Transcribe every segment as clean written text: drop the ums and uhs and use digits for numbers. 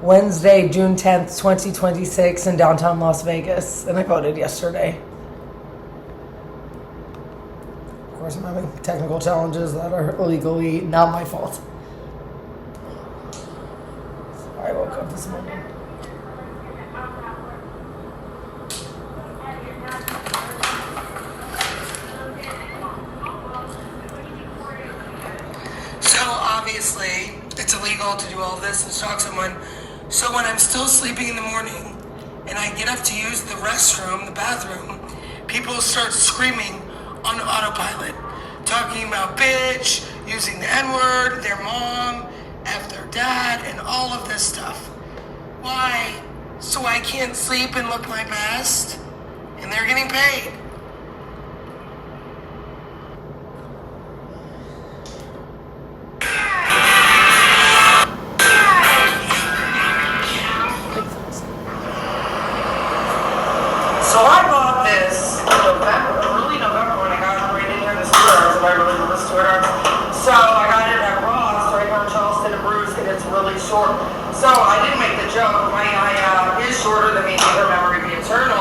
Wednesday, June 10th, 2026 in downtown Las Vegas. And I voted yesterday. Of course, I'm having technical challenges that are legally not my fault. I woke up this morning. So obviously, it's illegal to do all this and stalk someone. So when I'm still sleeping in the morning and I get up to use the restroom, the bathroom, people start screaming on autopilot, talking about bitch, using the N-word, their mom, F their dad, and all of this stuff. Why? So I can't sleep and look my best? And they're getting paid. So I bought this in November, early November when I got right in here in the store. I really love the store. So I got it at Ross right here in Charleston and Bruce, and it's really short. So I didn't make the joke. My eye is shorter than me, her memory be eternal.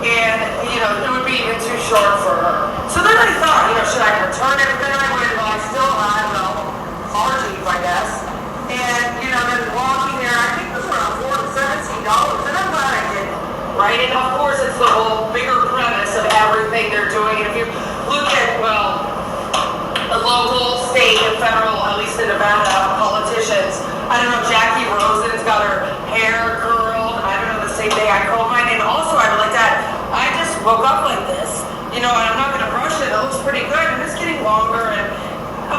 And, you know, it would be even too short for her. So then I thought, you know, should I return it? Then I went, well, I still had, allergies, I guess. And, you know, then walking there, I think it was around $17, and I'm glad I did it. Right? And of course it's the whole bigger premise of everything they're doing. And if you look at, well, the local, state, and federal, at least in Nevada, politicians, I don't know, Jackie Rosen's got her hair curled. I don't know, the same day I curled mine. And also I like that, I just woke up like this. You know, and I'm not going to brush it. It looks pretty good. And it's getting longer. And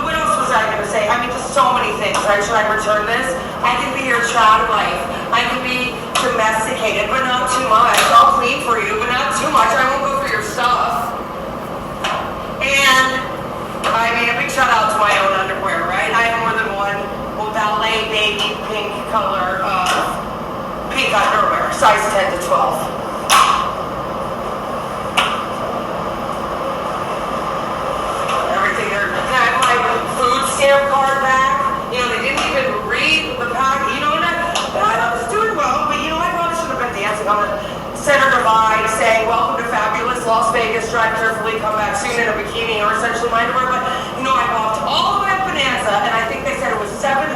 what else was I going to say? I mean, just so many things, right? Should I return this? I can be your child life. I can be domesticated, but not too much. I'll clean for you, but not too much. I won't go for your stuff. And I mean, a big shout out to my own underwear, right? I have more than one ballet baby pink color pink underwear, size 10 to 12. Everything there. I have my food stamp card back. You know, they didn't even read the pack. You know, and I was doing well, but you know, I probably should have been dancing on the center divide saying, welcome to fabulous Las Vegas, drive carefully, come back soon in a bikini or essentially my underwear. But, you know, I walked all the way up Bonanza, and I think they said it was 700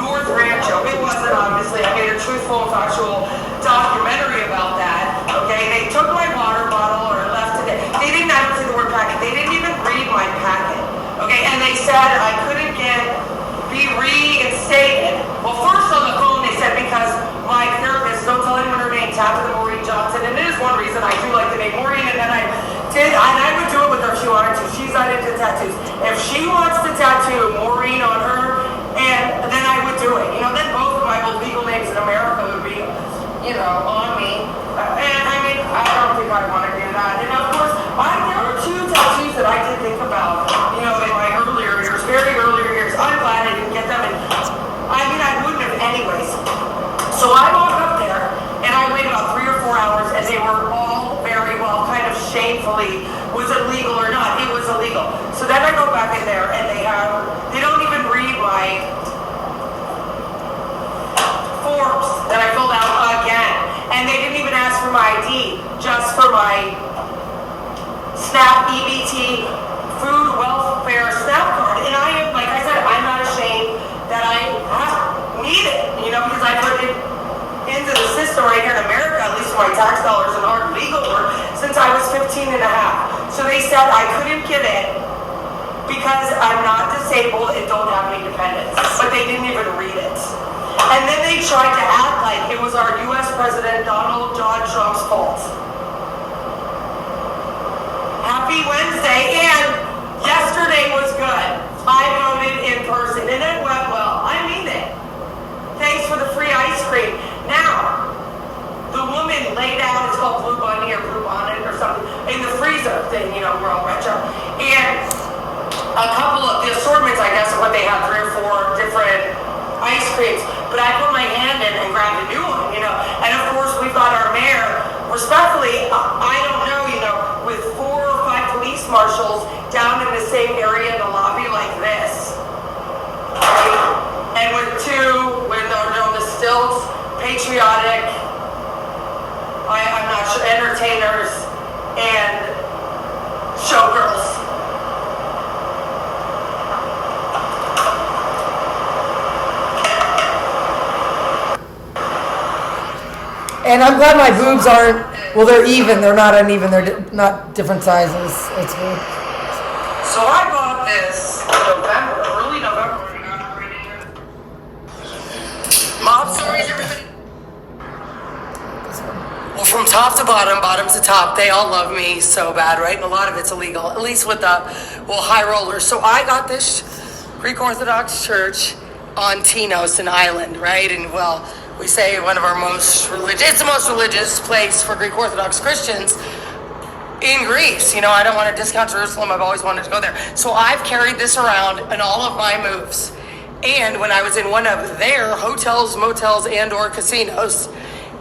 North Rancho. It wasn't, obviously. I made a truthful and factual documentary about that. Okay, they took my water bottle or left it. They didn't, I don't say the word packet. They didn't even read my packet. Okay, and they said I couldn't be reinstated. Well, first on the phone they said because my therapist, don't tell anyone her name, tapped to Maureen Johnson, and it is one reason I do like the name Maureen, and then I did, and I would do it with her if she wanted to. She's not into tattoos. If she wants to tattoo Maureen on her, and then I would do it. You know, then both of my legal names in America would be, you know, on me. And I mean, I don't think I want to do that. And of course, there were two tattoos that I did think about, you know, in my earlier years, very earlier years. I'm glad I didn't get them. And I mean, I wouldn't have anyways. So I walked up there, and I waited about 3 or 4 hours, and they were all very well, kind of shamefully, was it legal or not? It was illegal. So then I go back in there, and they don't even read my forms that I filled out again. And they didn't even ask for my ID, just for my SNAP EBT food welfare SNAP card. And I am, like I said, I'm not ashamed that I need it, you know, because I put it into the system right here in America, at least my tax dollars and hard legal work, since I was 15 and a half. So they said I couldn't get it because I'm not disabled and don't have any dependents. But they didn't even read it. And then they tried to act like it was our U.S. President Donald John Trump's fault. Happy Wednesday, and yesterday was good. I voted in person, and it went well. I mean it. Thanks for the free ice cream. Now, the woman laid out, it's called Blue Bunny or Blue Bonnet or something, in the freezer thing, you know, we're all retro. And a couple of the assortments, I guess, of what they had, 3 or 4 different ice creams. But I put my hand in and grabbed a new one, you know. And of course, we've got our mayor, respectfully, I don't know, you know, with 4 or 5 police marshals down in the same area in the lobby like this. Right? And with 2, with the still adult, patriotic, I'm not sure, entertainers, and showgirls. And I'm glad my boobs aren't, well, they're even. They're not uneven. They're not different sizes. It's good. So I bought this in November, early November. Mob stories, everybody. Well, from top to bottom, bottom to top, they all love me so bad, right? And a lot of it's illegal, at least with the, high rollers. So I got this Greek Orthodox church on Tinos, an island, right? And we say one of our most religious, it's the most religious place for Greek Orthodox Christians in Greece. I don't want to discount Jerusalem. I've always wanted to go there. So I've carried this around in all of my moves. And when I was in one of their hotels, motels, and or casinos,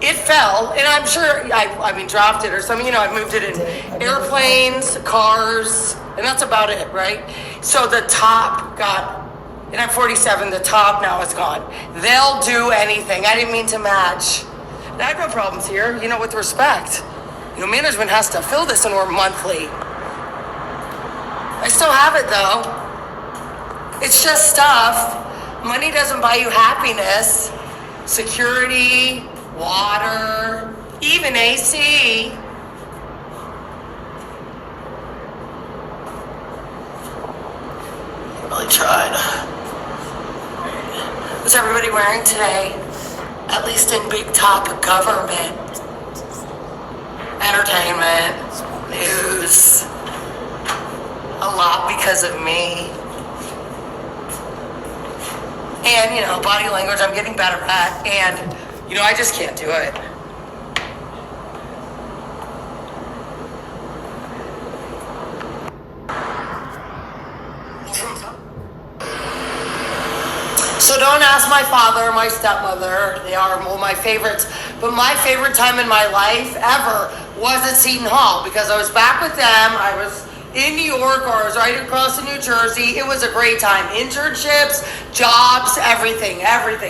it fell. And I'm sure I dropped it or something. I've moved it in airplanes, cars, and that's about it, right? So the top got, and I'm 47, the top now is gone. They'll do anything. I didn't mean to match. And I have no problems here, with respect. Management has to fill this and we're monthly. I still have it though. It's just stuff. Money doesn't buy you happiness. Security, water, even AC. Really tried. What's everybody wearing today? At least in big top government. Entertainment, news, a lot because of me. And, body language I'm getting better at, and, I just can't do it. So don't ask my father or my stepmother. They are my favorites. But my favorite time in my life ever was at Seton Hall because I was back with them. I was in New York or I was right across in New Jersey. It was a great time. Internships, jobs, everything.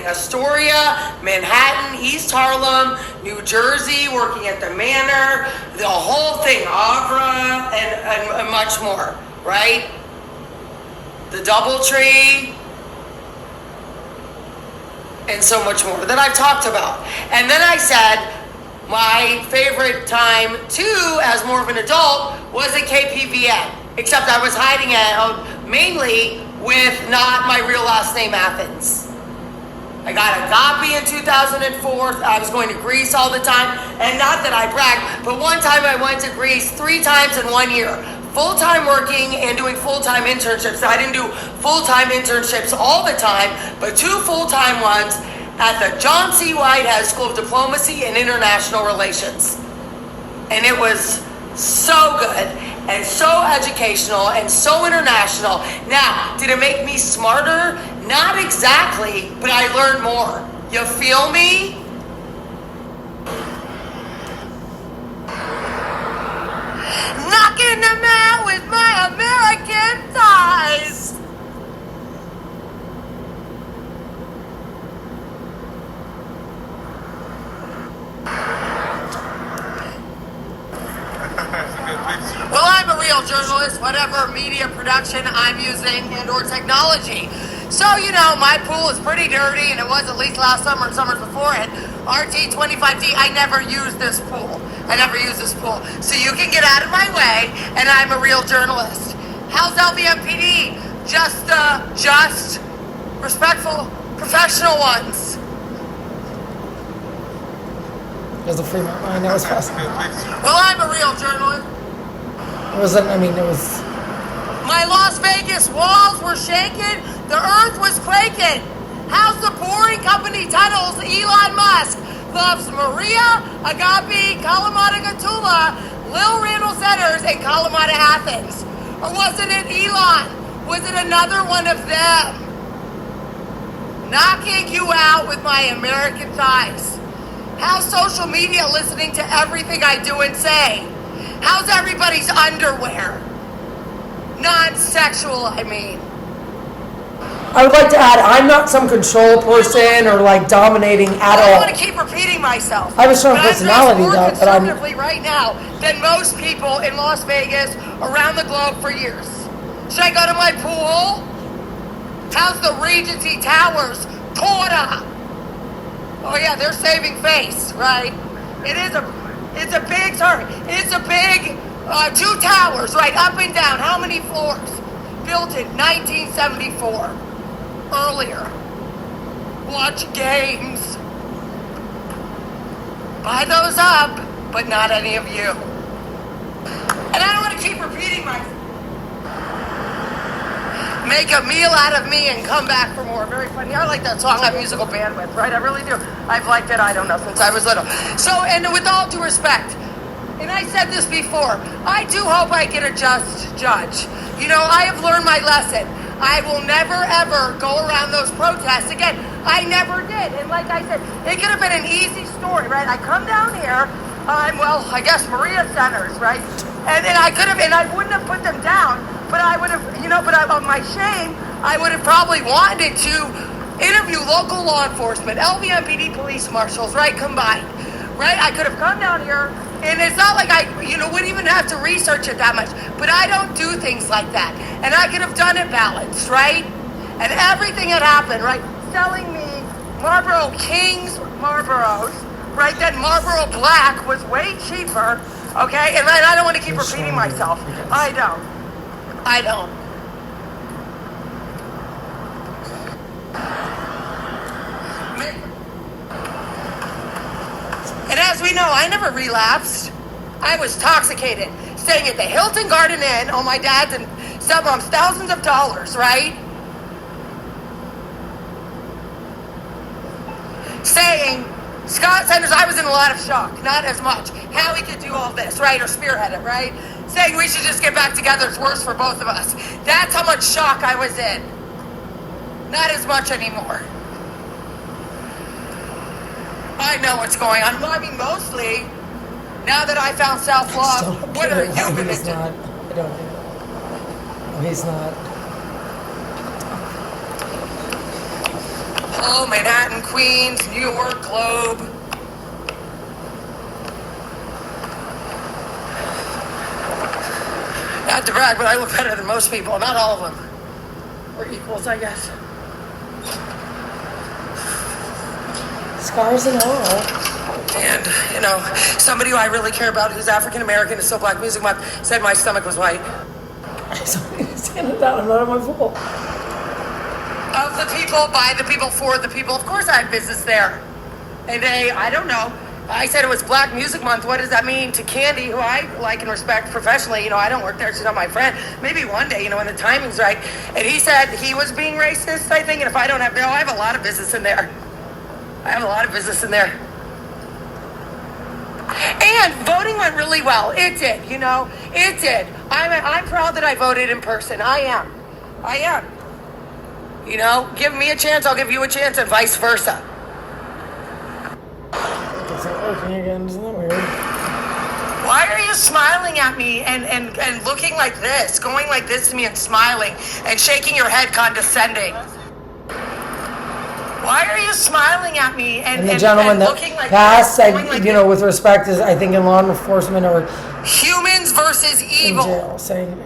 Astoria, Manhattan, East Harlem, New Jersey, working at the Manor, the whole thing, Agra, and much more, right? The Doubletree, and so much more that I've talked about. And then I said, my favorite time too, as more of an adult, was at KPVM. Except I was hiding out mainly with not my real last name, Athens. I got a copy in 2004. I was going to Greece all the time. And not that I brag, but one time I went to Greece 3 times in 1 year. Full-time working and doing full-time internships. I didn't do full-time internships all the time, but 2 full-time ones at the John C. Whitehead School of Diplomacy and International Relations. And it was so good and so educational and so international. Now, did it make me smarter? Not exactly, but I learned more. You feel me? Knocking them out with my American ties. Well, I'm a real journalist, whatever media production I'm using and or technology. So, my pool is pretty dirty, and it was at least last summer and summers before it. RT25D, I never use this pool. So you can get out of my way, and I'm a real journalist. How's LVMPD? Just respectful, professional ones. There's a Fremont line. That was fast. Well, I'm a real journalist. It was... My Las Vegas walls were shaking. The earth was quaking. How's the boring company tunnels Elon Musk loves Maria, Agape, Kalamata Gatula, Lil Randall Centers, and Kalamata Athens? Or wasn't it Elon? Was it another one of them? Knocking you out with my American thighs. How's social media listening to everything I do and say? How's everybody's underwear? Non-sexual, I mean. I would like to add, I'm not some control person or like dominating at all. I don't want to keep repeating myself. I have a strong personality though, but I'm conservatively right now than most people in Las Vegas, around the globe for years. Should I go to my pool? How's the Regency Towers quarter? Oh yeah, they're saving face, right? It's a big 2 towers, right, up and down. How many floors? Built in 1974. Earlier. Watch games. Buy those up, but not any of you. And I don't want to keep repeating myself. Make a meal out of me and come back for more. Very funny. I like that song. I have musical bandwidth, right? I really do. I've liked it, I don't know, since I was little. So, and with all due respect, and I said this before, I do hope I get a just judge. You know, I have learned my lesson. I will never, ever go around those protests again. I never did. And like I said, it could have been an easy story, right? I come down here, I guess Maria Centers, right? And then I could have, and I wouldn't have put them down, but I would have, on my shame, I would have probably wanted to interview local law enforcement, LVMPD police marshals, right, combined, right? I could have come down here, and it's not like I, wouldn't even have to research it that much, but I don't do things like that, and I could have done it balanced, right? And everything had happened, right? Selling me Marlboro Kings Marlboros, right? Then Marlboro Black was way cheaper, okay? And I don't want to keep repeating myself. I don't. And as we know, I never relapsed. I was intoxicated, staying at the Hilton Garden Inn on my dad's and stepmom's thousands of dollars, right? Saying, Scott Sanders, I was in a lot of shock, not as much. How he could do all this, right? Or spearhead it, right? Saying we should just get back together, it's worse for both of us. That's how much shock I was in. Not as much anymore. I know what's going on. Well, I mean, mostly, now that I found self-love, what are you going to do? I don't know. He's not. Oh, Manhattan, Queens, New York, Globe. Not to brag, but I look better than most people. Not all of them. We're equals, I guess. Scars and all. And, somebody who I really care about who's African-American is still Black Music Month said my stomach was white. Stand it down, I'm not on my full. Of the people, by the people, for the people. Of course I have business there. And I don't know. I said it was Black Music Month. What does that mean to Candy, who I like and respect professionally? I don't work there. She's not my friend. Maybe one day, when the timing's right. And he said he was being racist, I think. And if I don't have, I have a lot of business in there. And voting went really well. It did, It did. I'm proud that I voted in person. I am. Give me a chance, I'll give you a chance, and vice versa. It's not working again, isn't that weird? Why are you smiling at me and looking like this, going like this to me and smiling and shaking your head condescending? Why are you smiling at me and the gentleman that looking like passed, this, like with respect, is I think in law enforcement or humans versus evil. In jail, saying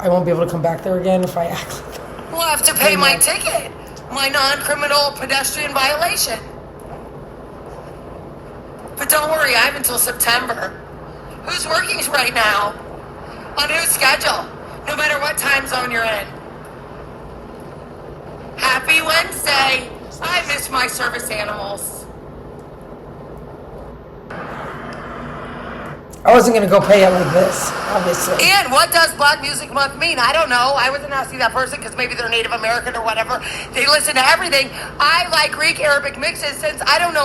I won't be able to come back there again if I act like that. We'll have to pay my ticket, my non-criminal pedestrian violation. But don't worry, I have until September. Who's working right now? On whose schedule? No matter what time zone you're in. Happy Wednesday. I miss my service animals. I wasn't going to go pay it like this, obviously. And what does Black Music Month mean? I don't know. I wasn't asking that person because maybe they're Native American or whatever. They listen to everything. I like Greek Arabic mixes since,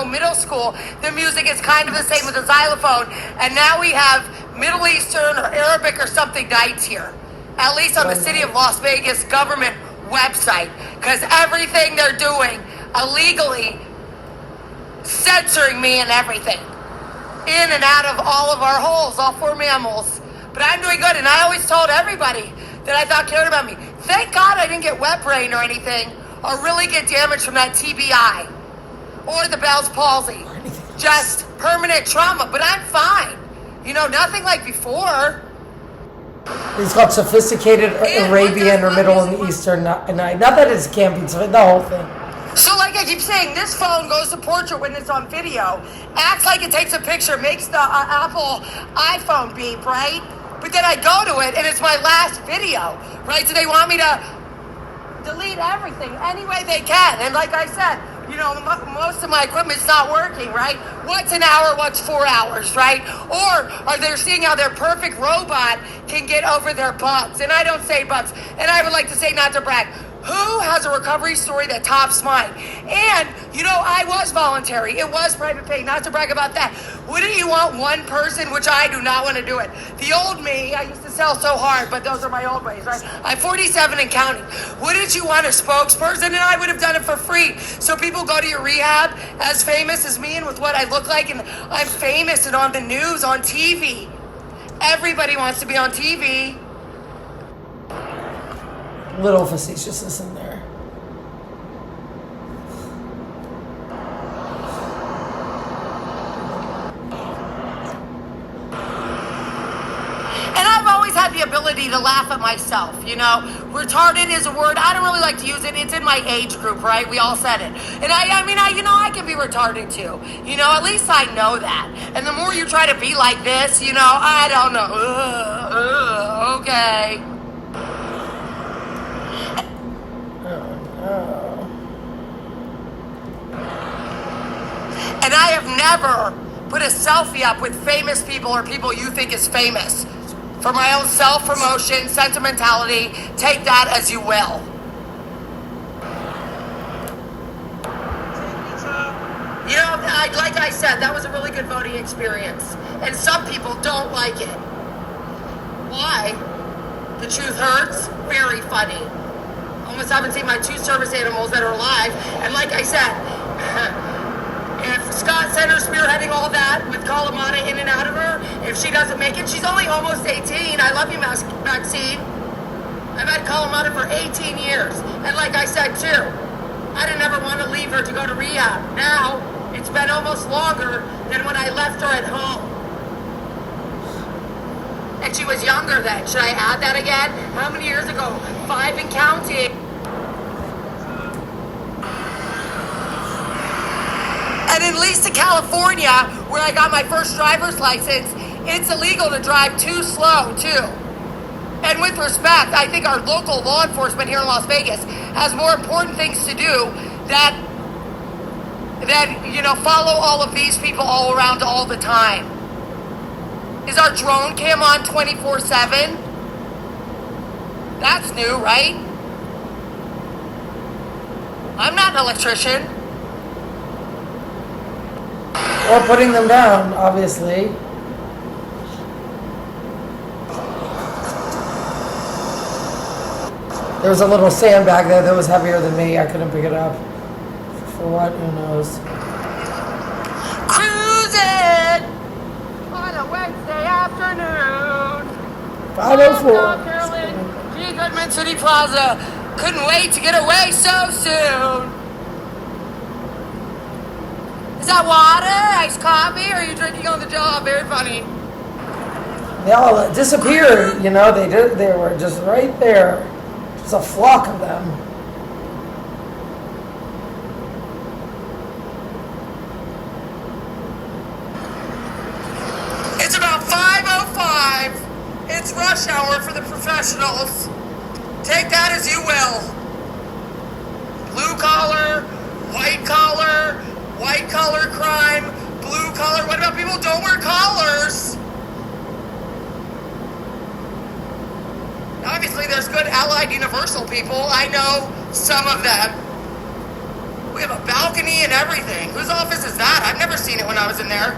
middle school. The music is kind of the same with the xylophone. And now we have Middle Eastern or Arabic or something nights here. At least on the City of Las Vegas government website. Because everything they're doing illegally, censoring me and everything. In and out of all of our holes, all 4 mammals. But I'm doing good, and I always told everybody that I thought cared about me. Thank God I didn't get wet brain or anything, or really get damaged from that TBI or the Bell's palsy. Just permanent trauma, but I'm fine. You know, nothing like before. It's called sophisticated Arabian or Middle and Eastern night. Not that it can't be, the whole thing. So like I keep saying, this phone goes to portrait when it's on video, acts like it takes a picture, makes the Apple iPhone beep, right? But then I go to it and it's my last video, right? So they want me to delete everything any way they can. And like I said, you know, most of my equipment's not working, right? What's an hour, what's 4 hours, right? Or are they seeing how their perfect robot can get over their bugs? And I don't say bugs. And I would like to say, not to brag, who has a recovery story that tops mine? And, you know, I was voluntary. It was private pay, not to brag about that. Wouldn't you want one person, which I do not want to do it? The old me, I used to sell so hard, but those are my old ways, right? I'm 47 and counting. Wouldn't you want a spokesperson? And I would have done it for free. So people go to your rehab as famous as me and with what I look like, and I'm famous and on the news, on TV. Everybody wants to be on TV. Little facetiousness in there. And I've always had the ability to laugh at myself, you know. Retarded is a word, I don't really like to use it. It's in my age group, right? We all said it. And I mean, you know, I can be retarded too. You know, at least I know that. And the more you try to be like this, you know, I don't know. Okay. And I have never put a selfie up with famous people or people you think is famous. For my own self-promotion, sentimentality, take that as you will. You know, like I said, that was a really good voting experience. And some people don't like it. Why? The truth hurts? Very funny. Almost haven't seen my 2 service animals that are alive. And like I said, if Scott Center spearheading all that with Kalamata in and out of her, if she doesn't make it, she's only almost 18. I love you, Maxine. I've had Kalamata for 18 years. And like I said, too, I didn't ever want to leave her to go to rehab. Now, it's been almost longer than when I left her at home. And she was younger then. Should I add that again? How many years ago? 5 and counting. And in Lisa, California, where I got my first driver's license, it's illegal to drive too slow, too. And with respect, I think our local law enforcement here in Las Vegas has more important things to do that you know, follow all of these people all around all the time. Is our drone cam on 24/7? That's new, right? I'm not an electrician. Or putting them down, obviously. There was a little sandbag there that was heavier than me. I couldn't pick it up. For what? Who knows? Cruising on a Wednesday afternoon. 504. North Carolina, G. Goodman City Plaza. Couldn't wait to get away so soon. Is that water, iced coffee, or are you drinking on the job? Very funny. They all disappeared, you know, they were just right there. Just a flock of them. It's about 5:05. It's rush hour for the professionals. Take that as you will. Blue collar, white collar crime, blue collar. What about people who don't wear collars? Obviously, there's good Allied Universal people. I know some of them. We have a balcony and everything. Whose office is that? I've never seen it when I was in there.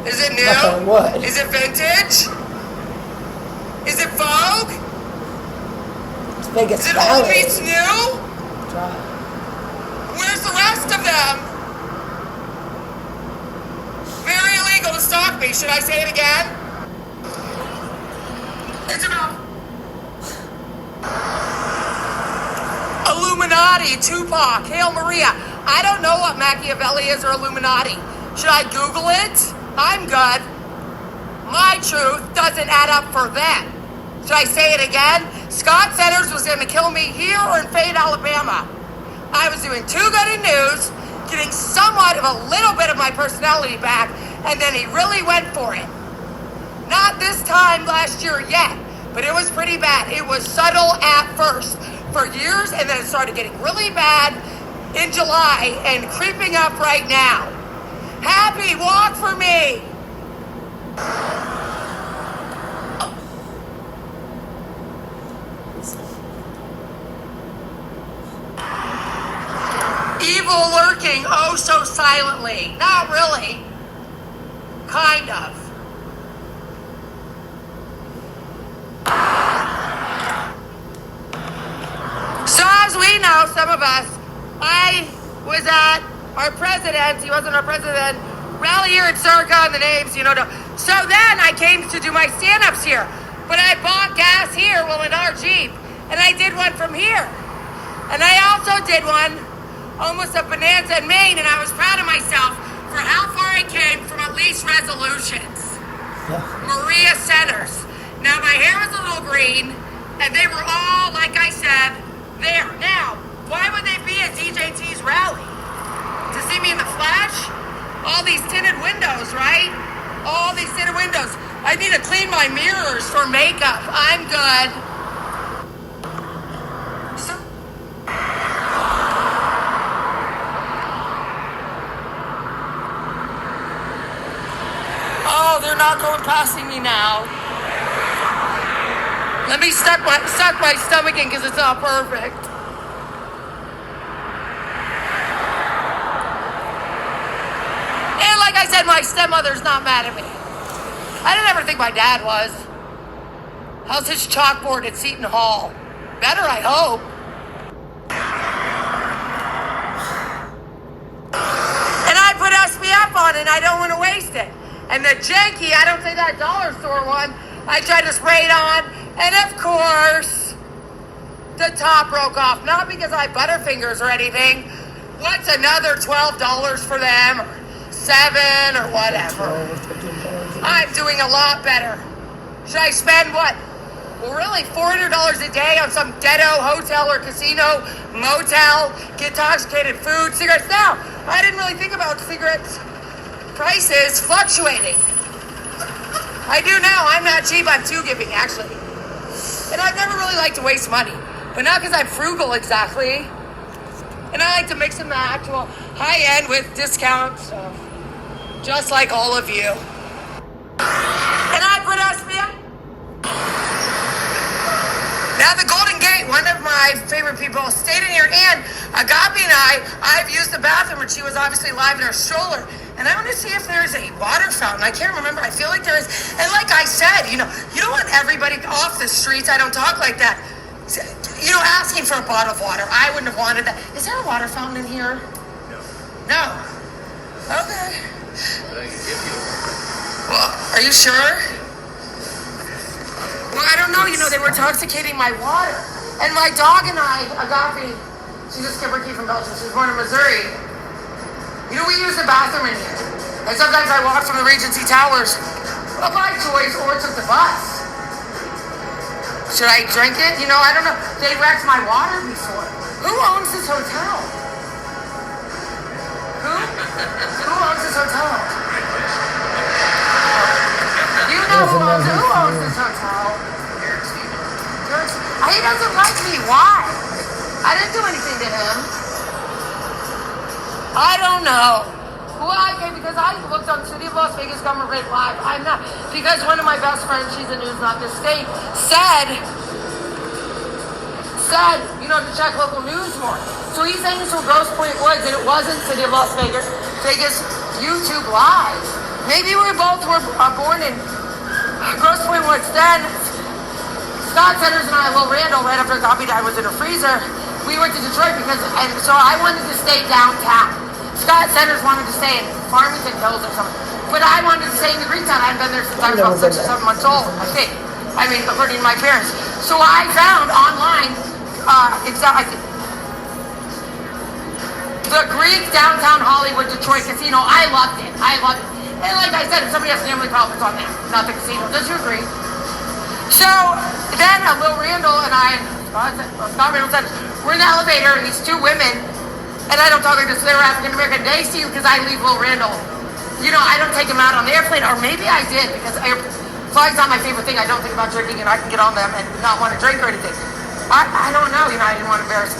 Is it new? What? Is it vintage? Is it Vogue? It's Vegas Is it Valley. old meets new? Where's the rest of them? Very illegal to stalk me. Should I say it again? It's about Illuminati, Tupac, Hail Maria. I don't know what Machiavelli is or Illuminati. Should I Google it? I'm good. My truth doesn't add up for them. Should I say it again? Scott Centers was going to kill me here or in Fayette, Alabama. I was doing too good in news, getting somewhat of a little bit of my personality back, and then he really went for it. Not this time last year yet, but it was pretty bad. It was subtle at first for years, and then it started getting really bad in July and creeping up right now. Happy walk for me. Evil lurking, oh so silently. Not really. Kind of. So as we know, some of us, I was at our president, he wasn't our president, rally here at Circa and the names, you know. So then I came to do my stand-ups here. But I bought gas here, well, in our Jeep. And I did one from here. And I also did one almost a bonanza in Maine, and I was proud of myself for how far I came from at least resolutions. Yeah. Maria Centers. Now, my hair was a little green, and they were all, like I said, there. Now, why would they be at DJT's rally? To see me in the flesh? All these tinted windows, right? All these tinted windows. I need to clean my mirrors for makeup. I'm good. Oh, they're not going passing me now. Let me suck my stomach in because it's not perfect. And like I said, my stepmother's not mad at me. I didn't ever think my dad was. How's his chalkboard at Seton Hall? Better, I hope. And I put SPF on it, and I don't want to waste it. And the janky, I don't say that dollar store one, I tried to spray it on, and of course, the top broke off. Not because I butterfingers or anything. What's another $12 for them? Or $7 or whatever. I'm doing a lot better. Should I spend what? Well, really, $400 a day on some ghetto hotel or casino, motel, get intoxicated food, cigarettes? Now, I didn't really think about cigarettes prices fluctuating. I do now. I'm not cheap. I'm too giving, actually. And I've never really liked to waste money. But not because I'm frugal exactly. And I like to mix and match. Well, high end with discounts. Just like all of you. And I put SPF. Now the Golden Gate, one of my favorite people, stayed in here. And Agapi and I've used the bathroom, and she was obviously live in her stroller. And I want to see if there's a water fountain. I can't remember. I feel like there is. And like I said, you don't want everybody off the streets. I don't talk like that. Asking for a bottle of water. I wouldn't have wanted that. Is there a water fountain in here? No. Okay. Well, are you sure? Well, I don't know. They were intoxicating my water. And my dog and I, Agapi, she's a skipper key from Belgium. She was born in Missouri. We use the bathroom in here. And sometimes I walk from the Regency Towers by choice or took the bus. Should I drink it? I don't know. They wrecked my water before. Who owns this hotel? Who? Who owns this hotel? You know who owns this hotel? He doesn't like me. Why? I didn't do anything to him. I don't know. Why? Because I looked on City of Las Vegas Government Rate Live. I'm not. Because one of my best friends, she's a news nut this state, said, to check local news more. So he's saying it's from Grosse Pointe Woods, and it wasn't City of Las Vegas YouTube Live. Maybe we both were born in Grosse Pointe Woods. Then Scott Centers and I, Lil Randall, right after Gabi died, was in a freezer. We went to Detroit and so I wanted to stay downtown. Scott Centers wanted to stay in Farmington Hills or something. But I wanted to stay in the Greektown. I hadn't been there since I was about 6 or 7 months old, I think. According to my parents. So I found online, The Greek downtown Hollywood Detroit casino, I loved it. I loved it. And like I said, if somebody has family problems on that, not the casino. Don't you agree? So then Lil Randall and I, Scott Randall said, we're in the elevator and these two women, and I don't talk like this, they're African American, they see because I leave Lil Randall. You know, I don't take him out on the airplane, or maybe I did because flag's not my favorite thing. I don't think about drinking and I can get on them and not want to drink or anything. I don't know, you know, I didn't want to embarrass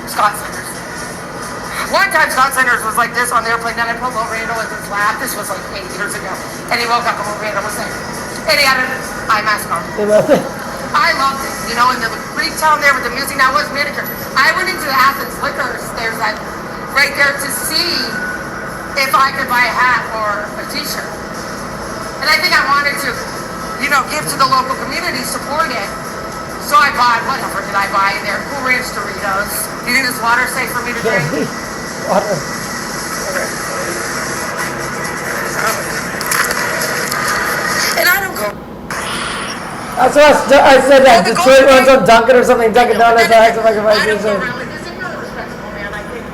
Scott Sanders. One time Scott Sanders was like this on the airplane, then I put Lil Randall in his lap. This was like 8 years ago. And he woke up and Lil Randall was there. And he had an eye mask on. I loved it, you know, and the Greek town there with the music. Now it was manicure. I went into the Athens Liquors, there's that right there to see if I could buy a hat or a t-shirt. And I think I wanted to, you know, give to the local community, support it. So I bought, whatever did I buy in there? Cool Ranch Doritos. Do you think this water safe for me to drink? Water. And I don't go. That's what I said that Detroit runs on Dunkin' or something, Dunkin' Donuts. I don't go around. This is not a respectable man, I think.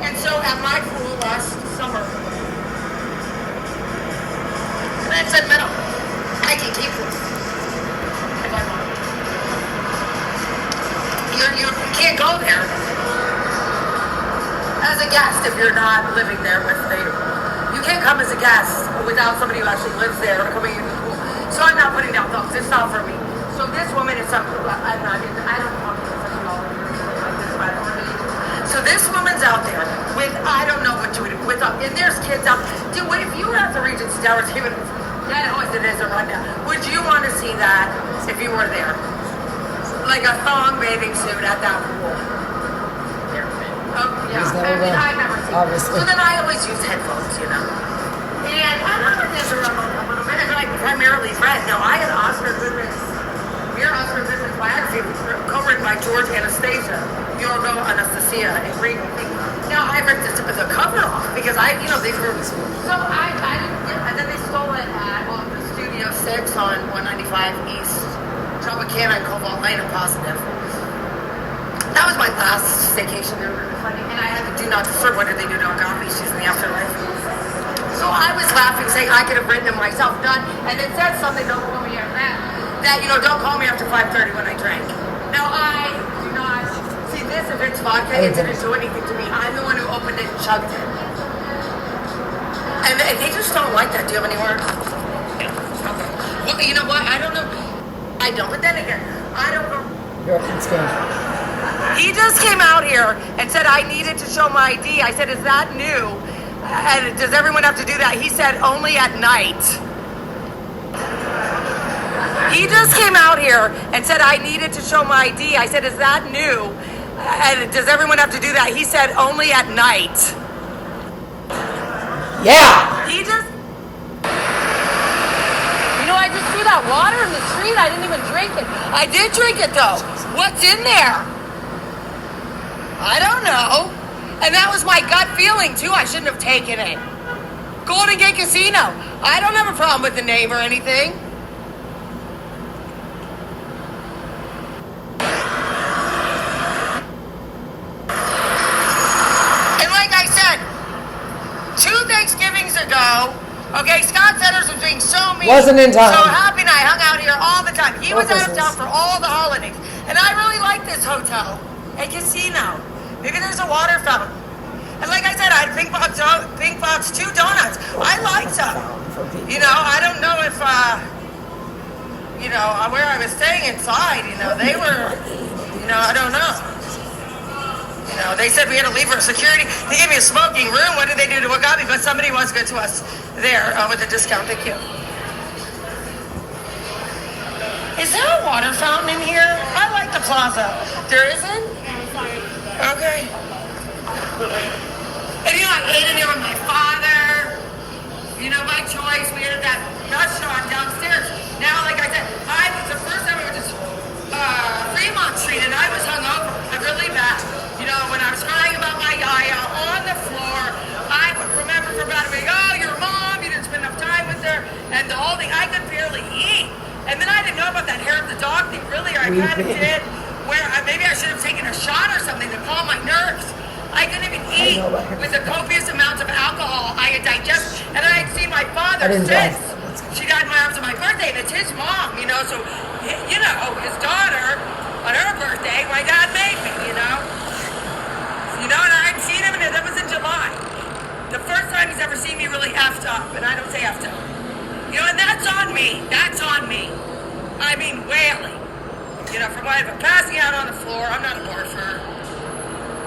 And so at my pool last summer, and I said, Meadow, I can keep this. If I want. You can't go there as a guest if you're not living there with the. You can't come as a guest without somebody who actually lives there coming in the pool. So I'm not putting down thumbs. It's not for me. So this woman is something. I don't want to say all like this, but I don't want to. So this woman's out there with I don't know what to do with, and there's kids out. Dude, if you were at the Regency Towers, even that always it is a rundown. Would you want to see that if you were there? Like a thong bathing suit at that pool. Oh, yeah. I've never seen it. So then I always use headphones, you know. And I'm not in this around a little bit, but I primarily read. No, I had Oscar Goodman's biography, co-written by George Anastasia. You all know Anastasia in Greek. Now I ripped the cover off because these were. So I didn't get, and then they stole it at the Studio 6 on 195 East. Tropicana and Cobalt Lane are positive. That was my last vacation. They were really funny. And I had to do not disturb. What did they do to Agapi? She's in the afterlife. So I was laughing, saying I could have written it myself, done. And it said something, don't call me after that, don't call me after 5:30 when I drank. Now I do not see this. If it's vodka, it didn't do anything to me. I'm the one who opened it and chugged it. And they just don't like that. Do you have any words? Okay. Well, you know what? I don't know. I don't, but then again, I don't know. He just came out here and said I needed to show my ID. I said, is that new? And does everyone have to do that? He said, only at night. He just came out here and said I needed to show my ID. I said, is that new? And does everyone have to do that? He said, only at night. Yeah. He just... I just threw that water in the street. I didn't even drink it. I did drink it though. What's in there? I don't know. And that was my gut feeling too. I shouldn't have taken it. Golden Gate Casino. I don't have a problem with the name or anything. And like I said, 2 Thanksgivings ago, okay, Scott Sanders was being so mean. Wasn't in time. So Happy and I hung out here all the time. He was out of town for all the holidays. And I really like this hotel and casino. Maybe there's a water fountain. And like I said, I had Pink Box 2 donuts. I liked them. You know, I don't know if, where I was staying inside, they were, I don't know. They said we had to leave for security. They gave me a smoking room. What did they do to Agapi? But somebody was good to us there with a discount. Thank you. Is there a water fountain in here? I like the plaza. There isn't? Okay. And I ate in here with my father. My choice. We ate at that restaurant downstairs. Now, like I said, it's the first time I went to Fremont Street and I was hungover. Really bad. When I was crying about my yaya on the floor, I remember from about a week, your mom, you didn't spend enough time with her, and the whole thing, I could barely eat. And then I didn't know about that hair of the dog thing, really, or I kind of did, where maybe I should have taken a shot or something to calm my nerves. I couldn't even eat with the copious amounts of alcohol I had digested. And I had seen my father since she died in my arms on my birthday, and it's his mom, you know, so, you know, his daughter, on her birthday, my dad made me, you know. You know, and I hadn't seen him, and that was in July. The first time he's ever seen me really effed up, and I don't say effed up. You know, and that's on me. That's on me. I mean, wailing. You know, from passing out on the floor. I'm not a barfer.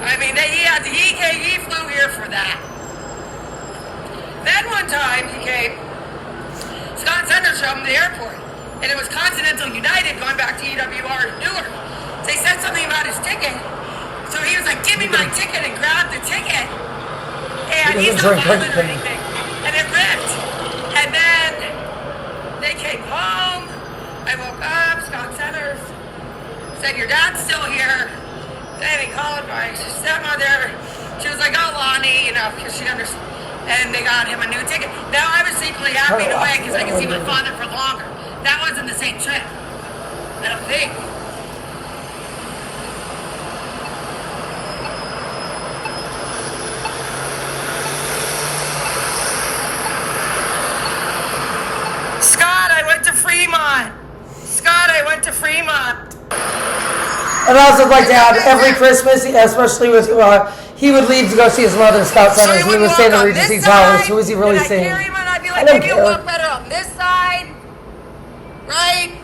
I mean, he flew here for that. Then one time he came, Scott Sender showed him the airport, and it was Continental United going back to EWR in Newark. They said something about his ticket, so he was like, "Give me my ticket," and grabbed the ticket. And he's not violent or anything, and it ripped. And then they came home. I woke up. Scott Centers said, "Your dad's still here." Then he called my stepmother. She was like, "Oh, Lonnie," you know, because she understood. And they got him a new ticket. Now I was secretly happy in a way because I could see my father for longer. That wasn't the same trip. I don't think. Scott, I went to Fremont. Scott, I went to Fremont. And also, like, Dad, every Christmas, especially with, he would leave to go see his mother, Scott Centers. He would stay in the Regency Towers. Who was he really seeing? I'd be like, maybe you'll look better on this side. Right?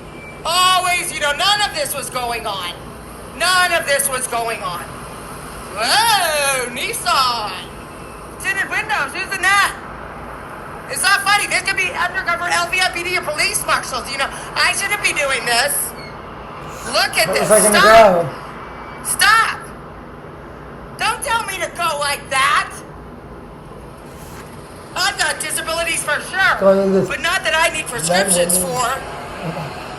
Always, you know, none of this was going on. None of this was going on. Whoa, Nissan. Tinted windows, isn't that? It's not funny. This could be undercover LVIPD or police marshals. You know, I shouldn't be doing this. Look at this. Stop. Stop. Don't tell me to go like that. I've got disabilities for sure, but not that I need prescriptions for.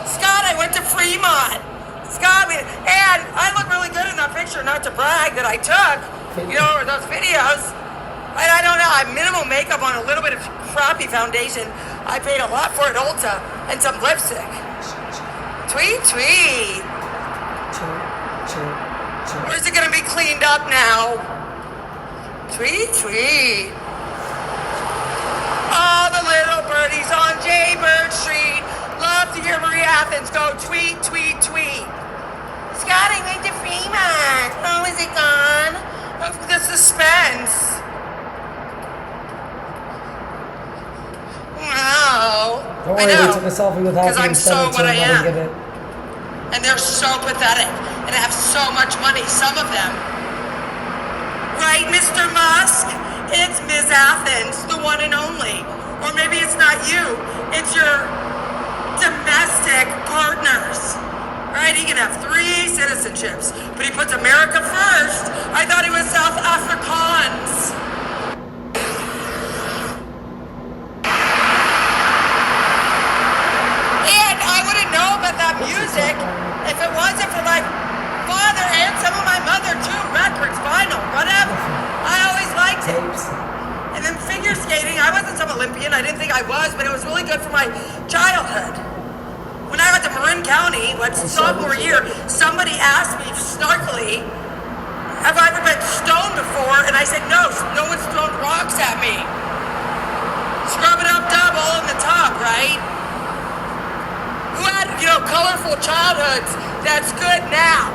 Scott, I went to Fremont. Scott, and I look really good in that picture, not to brag that I took, you know, or those videos. And I don't know, I have minimal makeup on, a little bit of crappy foundation. I paid a lot for it, Ulta, and some lipstick. Tweet, tweet. Or is it going to be cleaned up now? Tweet, tweet. All the little birdies on Jaybird Street love to hear Maria Athens go tweet, tweet, tweet. Scott, I went to Fremont. Oh, is it gone? Oh, the suspense. Wow. Don't worry, we took a selfie with Happy. Because I'm so what I am. And they're so pathetic. And have so much money, some of them. Right, Mr. Musk? It's Ms. Athens, the one and only. Or maybe it's not you. It's your domestic partners. Right, he can have 3 citizenships. But he puts America first. I thought he was South Afrikaans. And I wouldn't know about that music if it wasn't for my father and some of my mother too. Records, vinyl, whatever. I always liked it. And then figure skating, I wasn't some Olympian. I didn't think I was, but it was really good for my childhood. When I went to Marin County, sophomore year, somebody asked me snarkily, "Have I ever been stoned before?" And I said, no one's thrown rocks at me. Scrub it up double in the top, right? Who had, you know, colorful childhoods that's good now?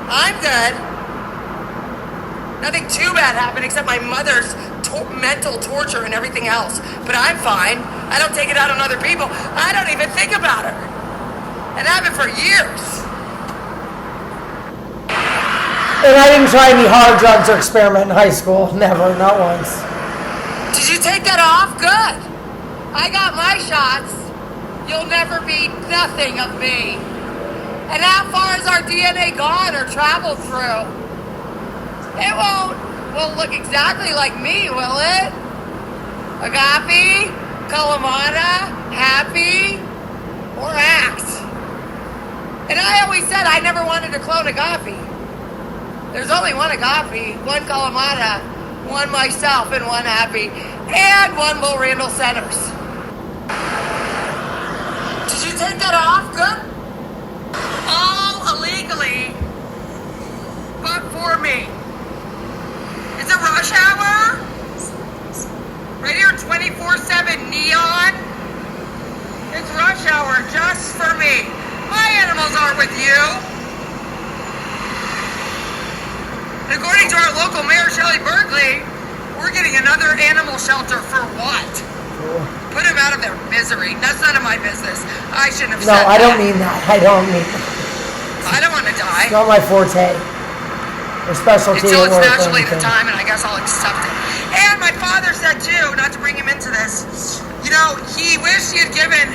I'm good. Nothing too bad happened except my mother's mental torture and everything else. But I'm fine. I don't take it out on other people. I don't even think about her. And I've been for years. And I didn't try any hard drugs or experiment in high school. Never, not once. Did you take that off? Good. I got my shots. You'll never be nothing of me. And how far is our DNA gone or traveled through? It won't look exactly like me, will it? Agape, Kalamana, Happy, or Act. And I always said I never wanted to clone Agape. There's only one Agape, one Kalamana, one myself, and one Happy, and one Lil Randall Centers. Did you take that off? Good. All illegally. but for me. Is it rush hour? Right here, 24/7 neon. It's rush hour just for me. My animals aren't with you. And according to our local mayor, Shelley Berkeley, we're getting another animal shelter for what? Put them out of their misery. That's none of my business. I shouldn't have said that. No, I don't mean that. I don't mean that. I don't want to die. It's not my forte. Or specialty. Until it's naturally the time, and I guess I'll accept it. And my father said too, not to bring him into this, you know, he wished he had given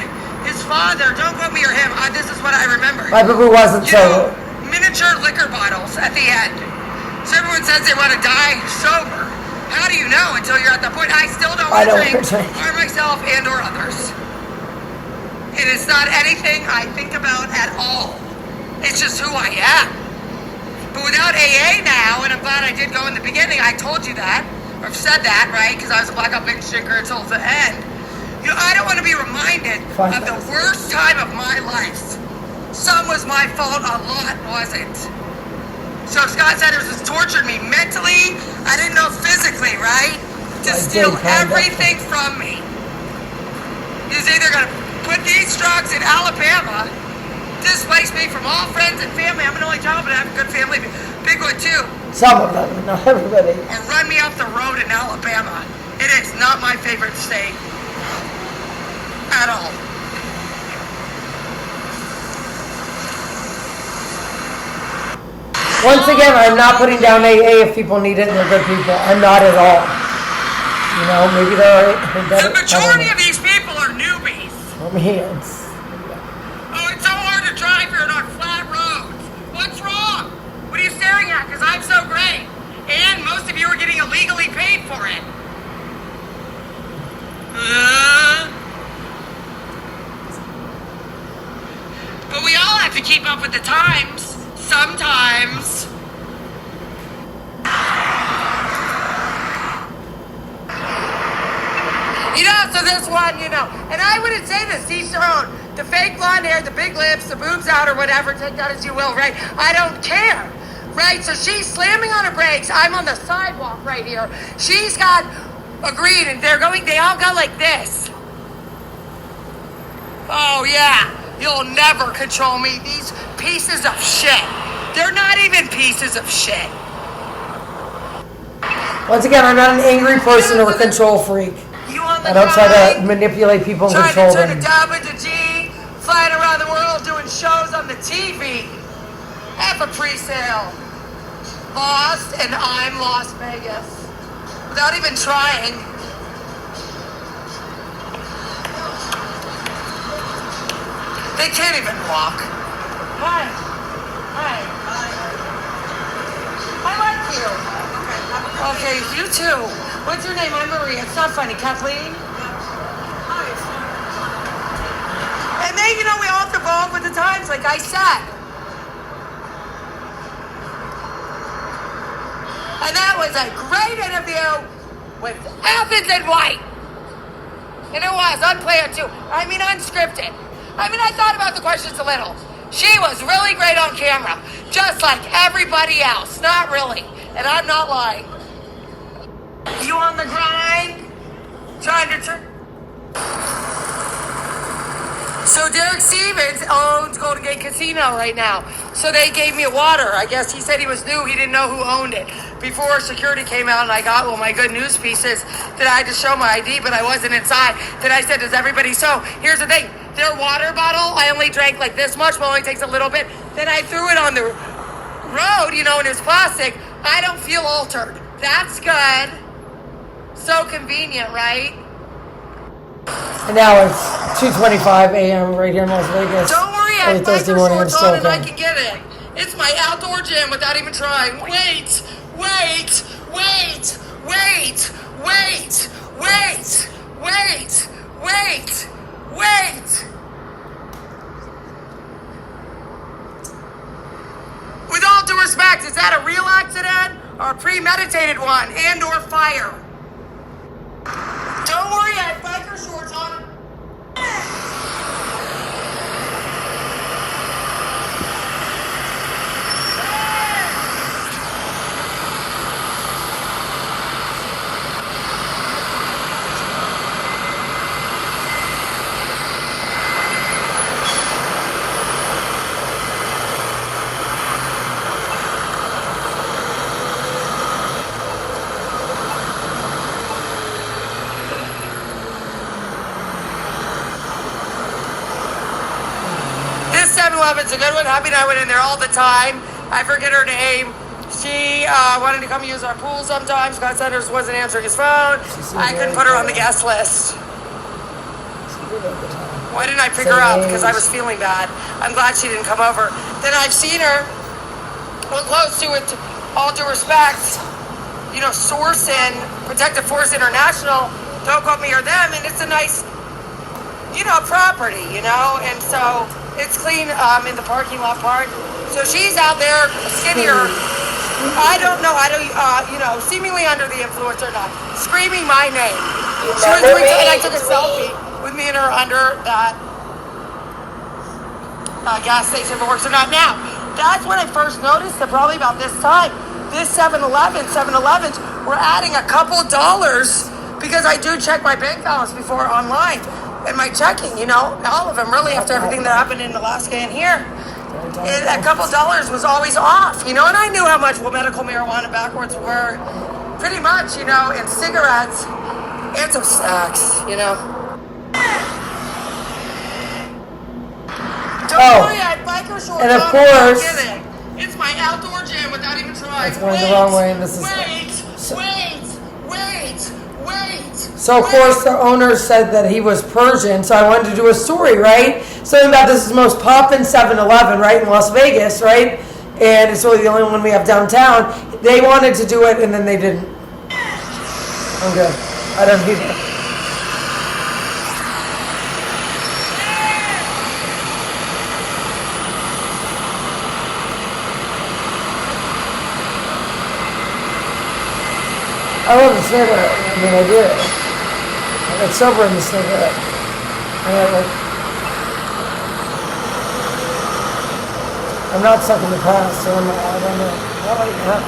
his father, don't quote me or him, this is what I remember. My boo wasn't so. Miniature liquor bottles at the end. So everyone says they want to die sober. How do you know until you're at that point? I still don't want to drink for myself and or others. It is not anything I think about at all. It's just who I am. But without AA now, and I'm glad I did go in the beginning, I told you that, or said that, right? Because I was a blackout binge drinker until the end. You know, I don't want to be reminded of the worst time of my life. Some was my fault, a lot wasn't. So Scott Sanders has tortured me mentally, I didn't know physically, right? To steal everything from me. He's either going to put these drugs in Alabama, displace me from all friends and family. I'm an only child, but I have a good family. Big one too. Some of them, not everybody. Or run me off the road in Alabama. It is not my favorite state. At all. Once again, I'm not putting down AA if people need it and they're good people. I'm not at all. You know, maybe they're... The majority of these people are newbies. I mean, it's... Oh, it's so hard to drive here on flat roads. What's wrong? What are you staring at? Because I'm so great. And most of you are getting illegally paid for it. But we all have to keep up with the times. Sometimes. You know, so this one, you know, and I wouldn't say this, each their own. The fake blonde hair, the big lips, the boobs out or whatever, take that as you will, right? I don't care, right? So she's slamming on her brakes. I'm on the sidewalk right here. She's got agreed, and they all go like this. Oh, yeah. You'll never control me. These pieces of shit. They're not even pieces of shit. Once again, I'm not an angry person or a control freak. I don't try to manipulate people and control them. Trying to turn a dub into G, flying around the world doing shows on the TV. Have a pre-sale. Lost, and I'm Las Vegas. Without even trying. They can't even walk. Hi. Hi. I like you. Okay, you too. What's your name? I'm Maria. It's not funny. Kathleen? And then, you know, we all have to evolve with the times, like I said. And that was a great interview with Athens and White. And it was unplanned too. I mean, unscripted. I mean, I thought about the questions a little. She was really great on camera, just like everybody else. Not really, and I'm not lying. You on the grind? Trying to turn... So Derek Stevens owns Golden Gate Casino right now. So they gave me water. I guess he said he was new. He didn't know who owned it. Before security came out and I got my good news pieces that I had to show my ID, but I wasn't inside. Then I said, does everybody... So here's the thing. Their water bottle, I only drank like this much, but only takes a little bit. Then I threw it on the road, you know, and it was plastic. I don't feel altered. That's good. So convenient, right? And now it's 2:25 a.m. right here in Las Vegas. Don't worry, I have Thursday biker morning. I'm shorts still on and I okay. can get it. It's my outdoor gym without even trying. Wait. With all due respect, is that a real accident or a premeditated one and or fire? Don't worry, I have biker shorts on. 7-Eleven's a good one. Happy and I went in there all the time. I forget her name. She wanted to come use our pool sometimes. Scott Sanders wasn't answering his phone. I couldn't put her on the guest list. Why didn't I pick her up? Because I was feeling bad. I'm glad she didn't come over. Then I've seen her close to it, all due respect, you know, Source and Protective Force International, don't quote me or them, and it's a nice, you know, property, you know, and so it's clean in the parking lot part. So she's out there, skinnier, I don't know, you know, seemingly under the influence or not, screaming my name. She was doing, and I took a selfie with me and her under that gas station, if it works or not. Now, that's when I first noticed that probably about this time, this 7-Elevens were adding a couple dollars because I do check my bank balance before online and my checking, you know, all of them really after everything that happened in Alaska and here. A couple dollars was always off, you know, and I knew how much medical marijuana backwards were pretty much, you know, and cigarettes and some snacks, you know. Don't worry, I have biker shorts and of on, course, it's my outdoor gym without even trying. It's going the wrong way, and this is wait. So of course the owner said that he was Persian, so I wanted to do a story, right? Something about this is the most poppin' 7-Eleven, right, in Las Vegas, right? And it's really the only one we have downtown. They wanted to do it, and then they didn't. I'm good. I don't need it. I love the cigarette. I mean, I do it. I got sober in the cigarette. I'm not stuck in the past, so I don't know. I like that.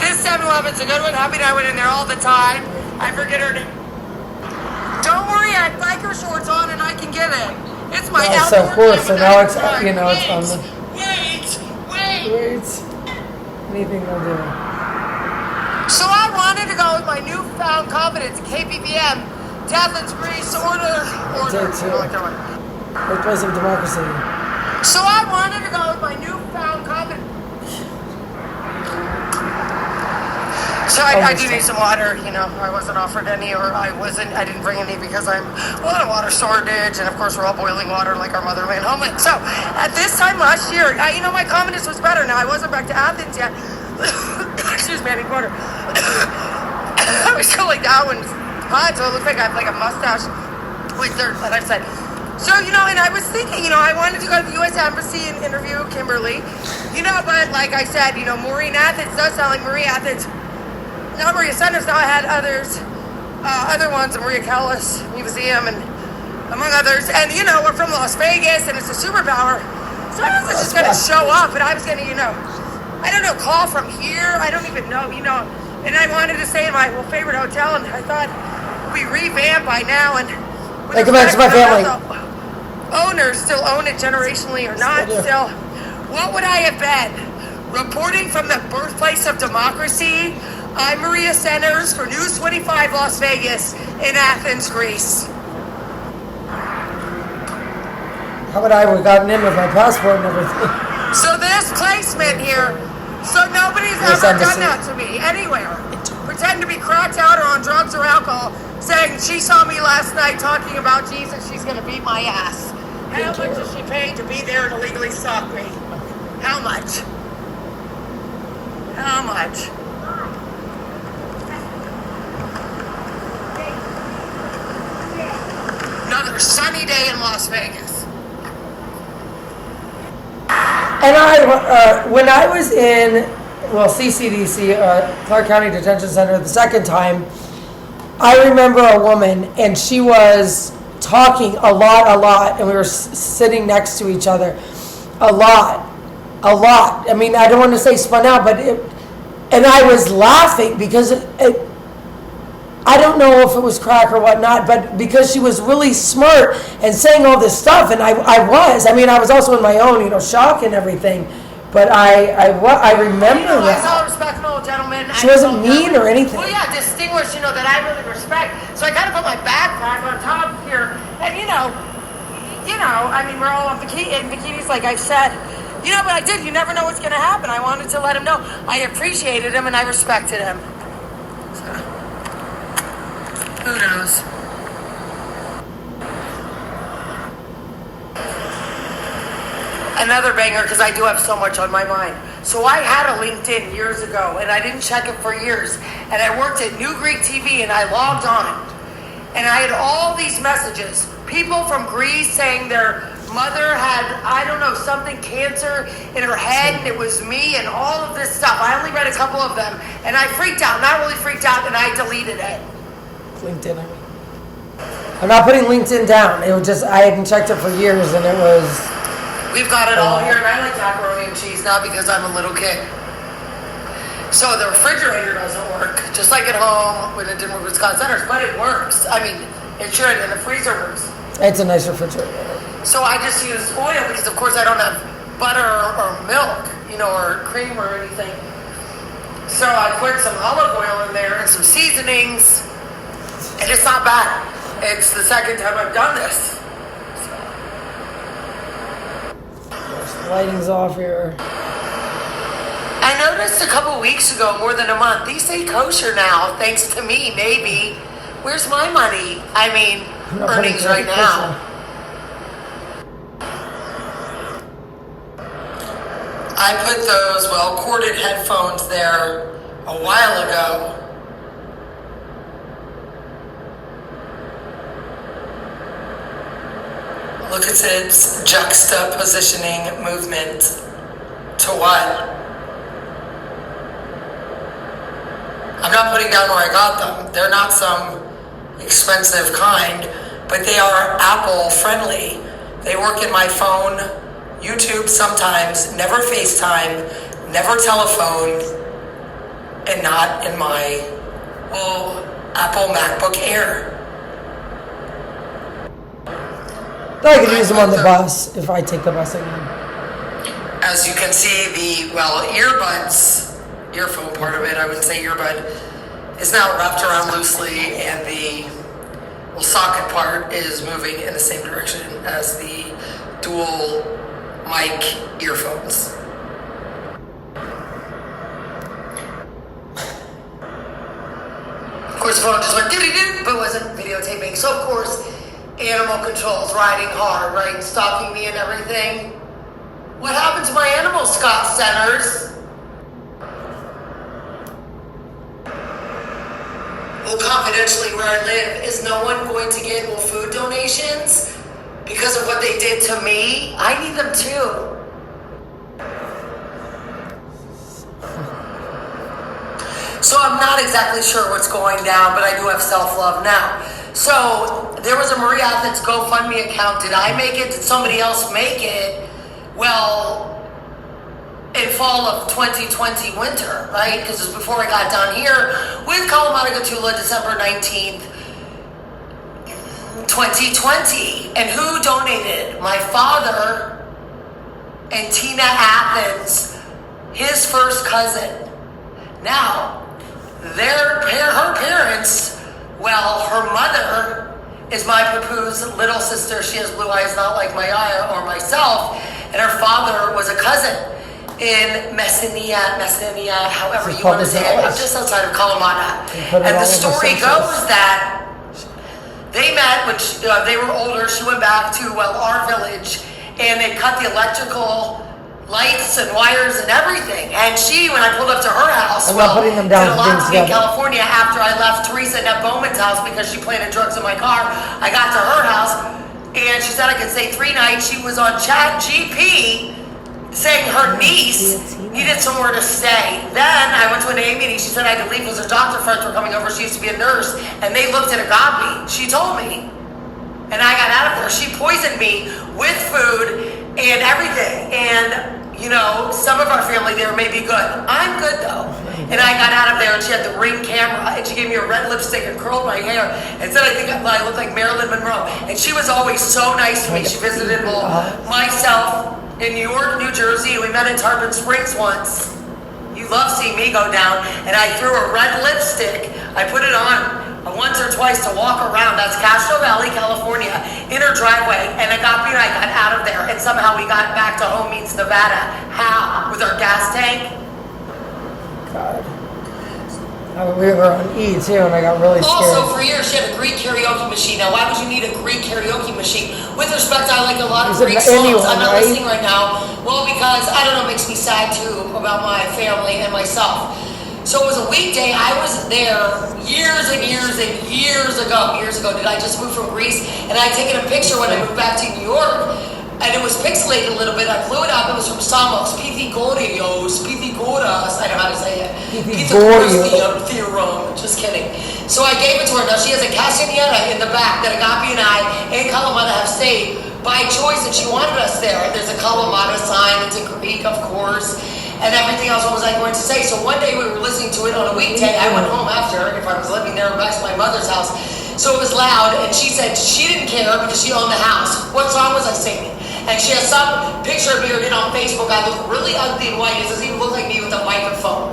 This 7-Eleven's a good one. Happy and I went in there all the time. I forget her name. Don't worry, I have biker shorts on and I can get it. It's my outdoor so of course, so gym now it's, without you know, it's trying. on the... Wait. Anything I'll do. So I wanted to go with my newfound confidence, KPVM, Athens, Greece, order. Birthplace of democracy. So I wanted to go with my newfound confidence. So I do need some water, you know, I wasn't offered any, or I didn't bring any because I'm a lot of water shortage, and of course we're all boiling water like our mother ran home with. So at this time last year, you know, my confidence was better. Now I wasn't back to Athens yet. Excuse me, I need water. I was still like that one hot, so it looks like I have like a mustache with dirt, that I've said. So, you know, and I was thinking, you know, I wanted to go to the U.S. Embassy and interview Kimberly, you know, but like I said, you know, Maureen Athens does sound like Maria Athens. Not Maria Sanders, now I had other ones, Maria Callis Museum, and among others. And, you know, we're from Las Vegas, and it's a superpower. So I was just going to show up, and I was going to, you know, I don't know, call from here. I don't even know, you know. And I wanted to stay in my favorite hotel, and I thought we revamp by now. And I go back to my family. Owners still own it generationally or not, still. What would I have been? Reporting from the birthplace of democracy, I'm Maria Sanders for News 25 Las Vegas in Athens, Greece. How would I have gotten in with my passport and everything? So this placement here, so nobody's ever done that to me anywhere. Pretend to be cracked out or on drugs or alcohol, saying she saw me last night talking about Jesus, she's going to beat my ass. How much is she paying to be there and illegally stalk me? How much? How much? Another sunny day in Las Vegas. And when I was in, CCDC, Clark County Detention Center, the second time, I remember a woman, and she was talking a lot, and we were sitting next to each other a lot. I mean, I don't want to say spun out, but and I was laughing because I don't know if it was crack or whatnot, but because she was really smart and saying all this stuff, and I was also in my own, you know, shock and everything, but I remember that. I saw a respectable gentleman. She wasn't mean or anything. Well, yeah, distinguished, you know, that I really respect. So I kind of put my backpack on top here, and I mean, we're all in bikinis, like I've said. But I did. You never know what's going to happen. I wanted to let him know I appreciated him and I respected him. So, who knows? Another banger, because I do have so much on my mind. So I had a LinkedIn years ago, and I didn't check it for years. And I worked at New Greek TV, and I logged on. And I had all these messages. People from Greece saying their mother had, I don't know, something, cancer in her head, and it was me, and all of this stuff. I only read a couple of them, and I freaked out. Not really freaked out, and I deleted it. LinkedIn. I'm not putting LinkedIn down. It was just, I hadn't checked it for years, and it was... We've got it all here, and I like macaroni and cheese now because I'm a little kid. So the refrigerator doesn't work, just like at home when it didn't work with Scott Centers, but it works. I mean, it should, and the freezer works. It's a nice refrigerator. So I just use oil because, of course, I don't have butter or milk, or cream or anything. So I put some olive oil in there and some seasonings, and it's not bad. It's the second time I've done this. Lighting's off here. I noticed a couple weeks ago, more than a month, these say kosher now, thanks to me, maybe. Where's my money? I mean, earnings right now. I put those well-corded headphones there a while ago. Look at its juxtapositioning movement to what? I'm not putting down where I got them. They're not some expensive kind, but they are Apple friendly. They work in my phone, YouTube sometimes, never FaceTime, never telephone, and not in my Apple MacBook Air. I could use them on the bus if I take the bus again. As you can see, the earbuds, earphone part of it, I would say earbud, is now wrapped around loosely, and the socket part is moving in the same direction as the dual mic earphones. Of course, the phone just went doo-doo-doo, but wasn't videotaping. So, of course, animal controls, riding hard, right, stalking me and everything. What happened to my animal, Scott Centers? Well, confidentially, where I live, is no one going to get food donations because of what they did to me? I need them too. So I'm not exactly sure what's going down, but I do have self-love now. So there was a Maria Athens GoFundMe account. Did I make it? Did somebody else make it? Well, in fall of 2020 winter, right? Because it was before I got down here with Kalamata Gatula, December 19th, 2020. And who donated? My father and Tina Athens, his first cousin. Now, her parents, her mother is my papoose little sister. She has blue eyes, not like my eye or myself. And her father was a cousin in Messenia, however you want to say it. I'm just outside of Kalamata. And the story goes that they met when they were older. She went back to, our village, and they cut the electrical lights and wires and everything. And when I pulled up to her house, I'm not putting them down in California after I left Teresa and Neb Bowman's house because she planted drugs in my car, I got to her house, and she said I could stay 3 nights. She was on ChatGPT saying her niece needed somewhere to stay. Then I went to an AA meeting. She said I could leave because her doctor friends were coming over. She used to be a nurse, and they looked at me. She told me. And I got out of there. She poisoned me with food and everything. And some of our family there may be good. I'm good though. And I got out of there, and she had the Ring camera, and she gave me a red lipstick and curled my hair and said I think I look like Marilyn Monroe. And she was always so nice to me. She visited myself in New York, New Jersey, and we met in Tarpon Springs once. You love seeing me go down. And I threw a red lipstick. I put it on once or twice to walk around. That's Castro Valley, California, in her driveway, and Agape and I got out of there, and somehow we got back to home means Nevada. How? With our gas tank? God. We were on E too, and I got really scared. Also, for years, she had a Greek karaoke machine. Now, why would you need a Greek karaoke machine? With respect, I like a lot of Greek songs. I'm not listening right now. Well, because, I don't know, it makes me sad too about my family and myself. So it was a weekday. I was there years and years and years ago. Years ago, did I just move from Greece? And I'd taken a picture when I moved back to New York. And it was pixelated a little bit. I blew it up. It was from Samos. Pythagoras. I don't know how to say it. Pythagoras theorem. Just kidding. So I gave it to her. Now she has a castaneda in the back that Agape and I and Kalamata have stayed by choice, and she wanted us there. There's a Kalamata sign. It's a Greek, of course. And everything else, what was I going to say? So one day we were listening to it on a weekday. I went home after, if I was living there, back to my mother's house. So it was loud, and she said she didn't care because she owned the house. What song was I singing? And she has some picture of me on Facebook. I look really ugly and white. It doesn't even look like me with a microphone.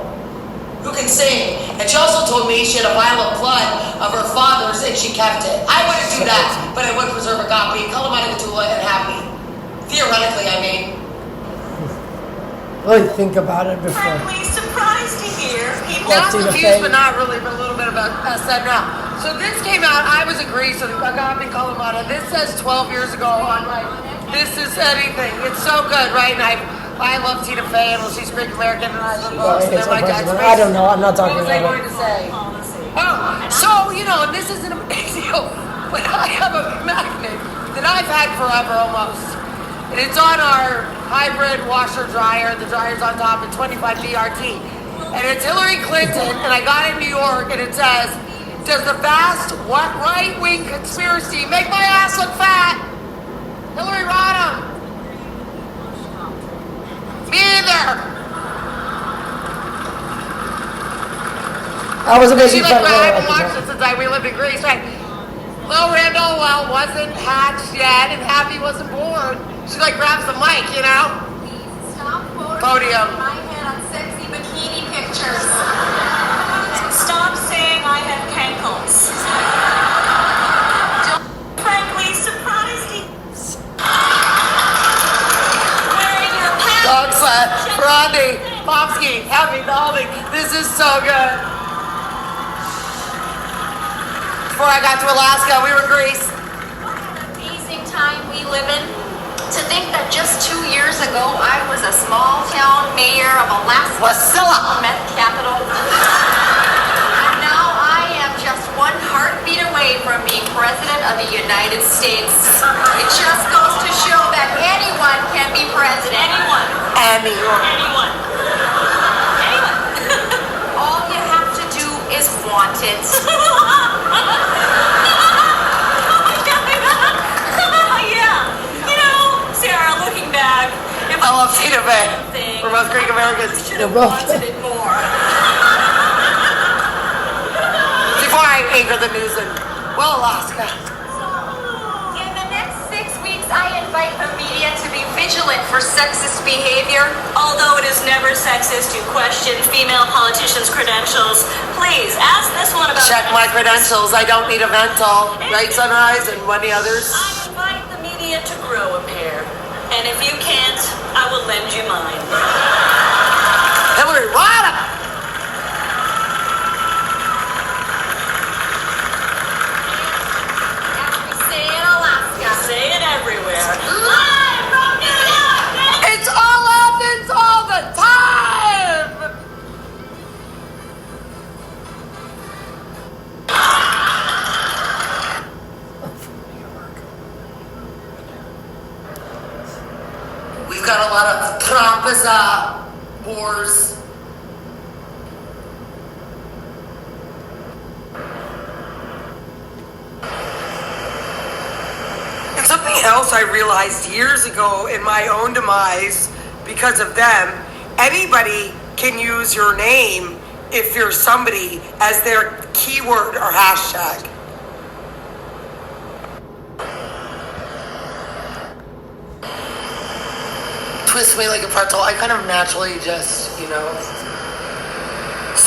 Who can sing? And she also told me she had a vial of blood of her father's and she kept it. I wouldn't do that, but I would preserve Agape, Kalamata Gatula, and Happy. Theoretically, I mean. Really think about it before. Frankly, surprised to hear people. Now I'm confused, but not really, but a little bit about SNL. So this came out, I was in Greece, so Agape Kalamata. This says 12 years ago on my This Is Anything. It's so good, right? And I love Tina Fey, and she's Greek American, and I love most. They're my dad's I don't know. I'm not talking about it. about What was I going to say? Oh, so, you know, and this isn't amazing, but I have a magnet that I've had forever almost. And it's on our hybrid washer dryer. The dryer's on top at 25 DRT. And it's Hillary Clinton, and I got it in New York, and it says, does the vast right-wing conspiracy make my ass look fat? Hillary Rodham. Me either. I was a big She fan like, of I haven't watched it since we lived in Greece, right? Lil Randall, well, wasn't hatched yet, and Happy wasn't born. She like grabs the mic, you know? Stop Podium. my head on sexy bikini pictures. Stop saying I have cankles. Frankly, surprised he... Wearing your pants. Dog sled, Rodney, Popsky, Happy, the whole thing. This is so good. Before I got to Alaska, we were in Greece. What an amazing time we live in. To think that just 2 years ago, I was a small town mayor of Alaska, Wasilla. meth capital. And now I am just one heartbeat away from being president of the United States. It just goes to show that anyone can be president. Anyone. Anyone. All you have to do is want it. Sarah, looking back, I love Tina Fey. We're both Greek Americans. should have wanted it more. Before I anchor the news in, well, Alaska. In the next 6 weeks, I invite the media to be vigilant for sexist behavior. Although it is never sexist to question female politicians' credentials, please ask this one about... Check my credentials. I don't need a mental. Right, Sunrise, and many others. I invite the media to grow a pair. And if you can't, I will lend you mine. Hillary Rodham. As we say in Alaska. Say it everywhere. Live from New York! It's all Athens all the time. We've got a lot of Trumpisa wars. And something else I realized years ago in my own demise because of them, anybody can use your name if you're somebody as their keyword or hashtag. Twist me like a pretzel. I kind of naturally just, you know,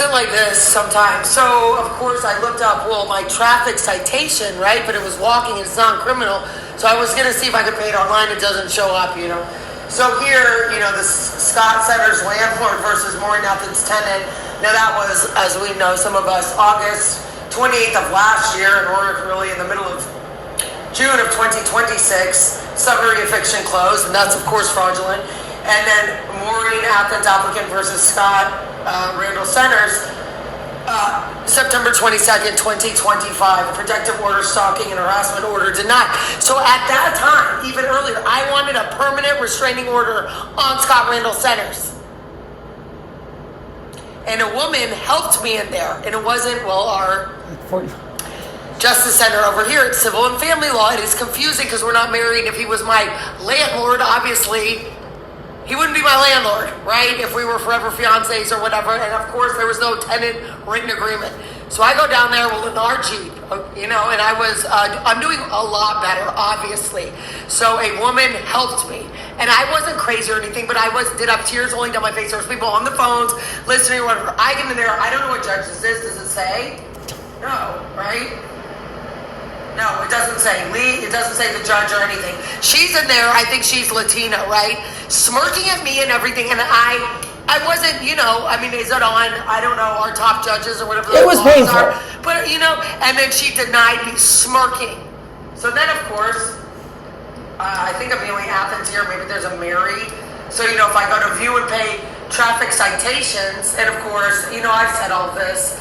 sit like this sometimes. So, of course, I looked up, well, my traffic citation, right? But it was walking, it's non-criminal. So I was going to see if I could pay it online. It doesn't show up, you know. So here, you know, the Scott Center's landlord versus Maria Athens tenant. Now that was, as we know, some of us, August 28th of last year, and we're really in the middle of June of 2026. Summary eviction closed, and that's, of course, fraudulent. And then Maureen Athens applicant versus Scott Randall Centers, September 22nd, 2025. Protective order, stalking, and harassment order denied. So at that time, even earlier, I wanted a permanent restraining order on Scott Randall Centers. And a woman helped me in there. And it wasn't, well, our Justice Center over here. It's civil and family law. It is confusing because we're not married. If he was my landlord, obviously, he wouldn't be my landlord, right? If we were forever fiancés or whatever. And of course, there was no tenant written agreement. So I go down there in our Jeep, you know, and I'm doing a lot better, obviously. So a woman helped me. And I wasn't crazy or anything, but I did have tears rolling down my face. There was people on the phones listening or whatever. I get in there. I don't know what judge this is. Does it say? No, right? No, it doesn't say Lee. It doesn't say the judge or anything. She's in there. I think she's Latina, right? Smirking at me and everything. And I wasn't, you know, I mean, is it on, I don't know, our top judges or whatever it was painful. are. But, you know, and then she denied me smirking. So then, of course, I think I'm the only Athens here. Maybe there's a Mary. So, you know, if I go to view and pay traffic citations, and of course, you know, I've said all this,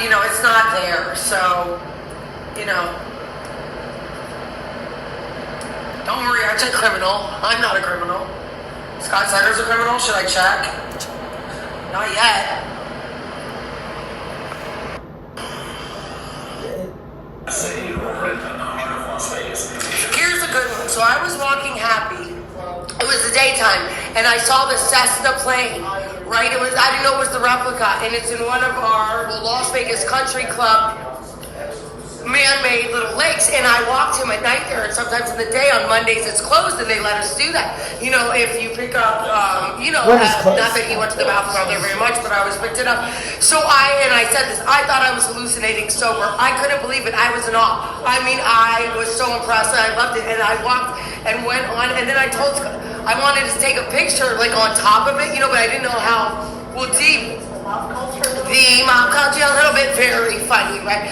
you know, it's not there. So, you know, don't worry, I check criminal. I'm not a criminal. Scott Center's a criminal. Should I check? Not yet. Here's a good one. So I was walking happy. It was the daytime, and I saw the Cessna plane. Right? It was. I didn't know it was the replica, and it's in one of our Las Vegas Country Club man-made little lakes, and I walked him at night there, and sometimes in the day on Mondays it's closed, and they let us do that. You know, if you pick up, you know, not that he went to the bathroom out there very much, but I always picked it up. So I said this, I thought I was hallucinating sober. I couldn't believe it. I was in awe. I mean, I was so impressed, and I loved it, and I walked and went on, and then I told Scott, I wanted to take a picture, like, on top of it, you know, but I didn't know how, well, deem. The mom culture, a little bit very funny, right?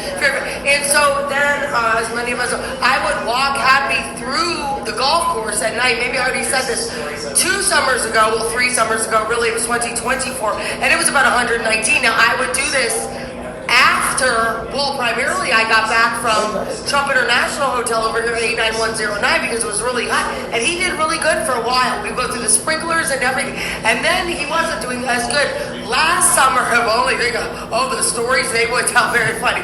And so then, as many of us, I would walk happy through the golf course at night. Maybe I already said this 2 summers ago, well, 3 summers ago, really, it was 2024, and it was about 119. Now, I would do this after, well, primarily I got back from Trump International Hotel over here at 89109 because it was really hot, and he did really good for a while. We go through the sprinklers and everything, and then he wasn't doing as good. Last summer, I've only think of the stories they would tell, very funny.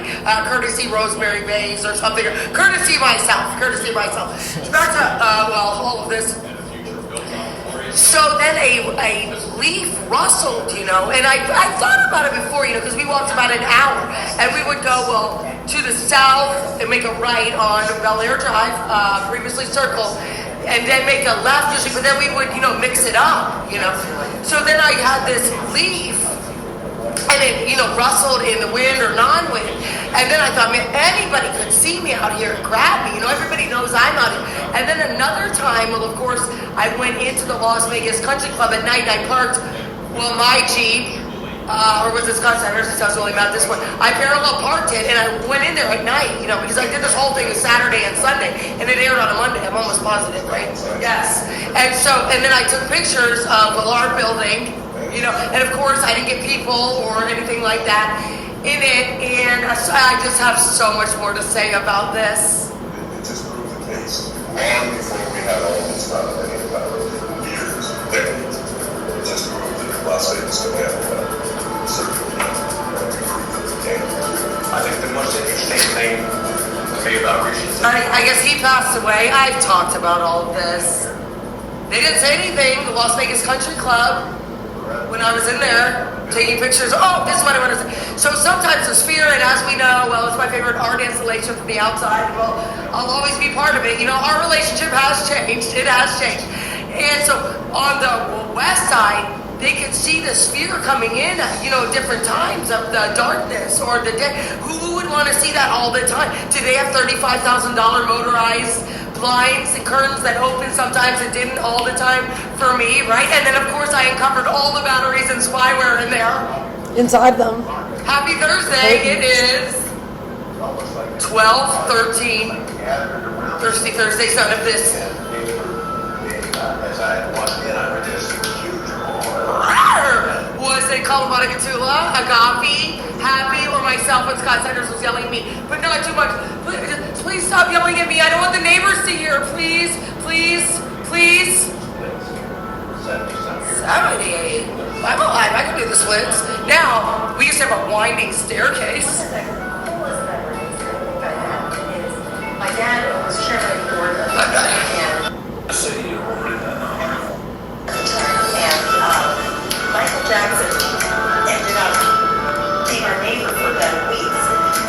Courtesy Rosemary Bays or something. Courtesy myself. Back to, well, all of this. So then a leaf rustled, you know, and I thought about it before, you know, because we walked about an hour, and we would go, well, to the south and make a right on Bel Air Drive, previously Circle, and then make a left usually, but then we would, you know, mix it up, you know. So then I had this leaf, and it, you know, rustled in the wind or non-wind. And then I thought, man, anybody could see me out here and grab me. You know, everybody knows I'm out here. And then another time, well, of course, I went into the Las Vegas Country Club at night, and I parked, well, my Jeep, or was it Scott Center's? It sounds really bad at this point. I parallel parked it, and I went in there at night, you know, because I did this whole thing on Saturday and Sunday, and it aired on a Monday. I'm almost positive, right? Yes. And so, and then I took pictures of the LAR building, you know, and of course, I didn't get people or anything like that in it, and I just have so much more to say about this. It just proved the case. Long before we had all this stuff, years, decades, it just proved that Las Vegas could have certainly proved that we can. I think the most interesting thing to me about Richie's, I guess he passed away. I've talked about all of this. They didn't say anything. The Las Vegas Country Club, when I was in there taking pictures, oh, this is what I want to say. So sometimes there's fear, and as we know, well, it's my favorite art installation from the outside. Well, I'll always be part of it. You know, our relationship has changed. It has changed. And so on the west side, they could see the sphere coming in at, different times of the darkness or the day. Who would want to see that all the time? Do they have $35,000 motorized blinds and curtains that open sometimes and didn't all the time for me, right? And then, of course, I uncovered all the batteries and spyware in there. Inside them. Happy Thursday. It is 12/13. Thursday, son of this. As I walked in, I heard this huge roar. Was it Colorado Gatula, Agapi, Happy, or myself when Scott Sanders was yelling at me? But not too much. Please stop yelling at me. I don't want the neighbors to hear. Please, please, please. 78. I'm alive. I can do the splits. Now, we used to have a winding staircase. My dad was chairman of the board of I said you already done and Michael Jackson ended up being our neighbor for about weeks.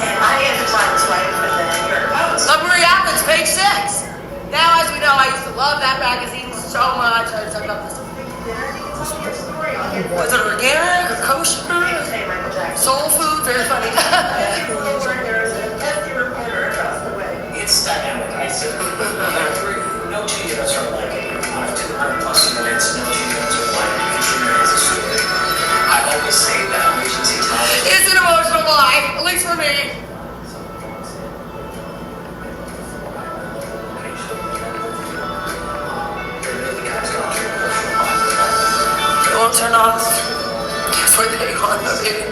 And I at the time was writing for the New York Post. Maria Athens, page 6. Now, as we know, I used to love that magazine so much. I was talking about this. Was it organic or kosher? Soul food, very funny. It's dynamic. I said, no 2 units are like it. 200 plus units, no 2 units are like it. Consumer is a story. I always say that agency time. It's an emotional lie, at least for me. It won't turn off. Guess what they on the video?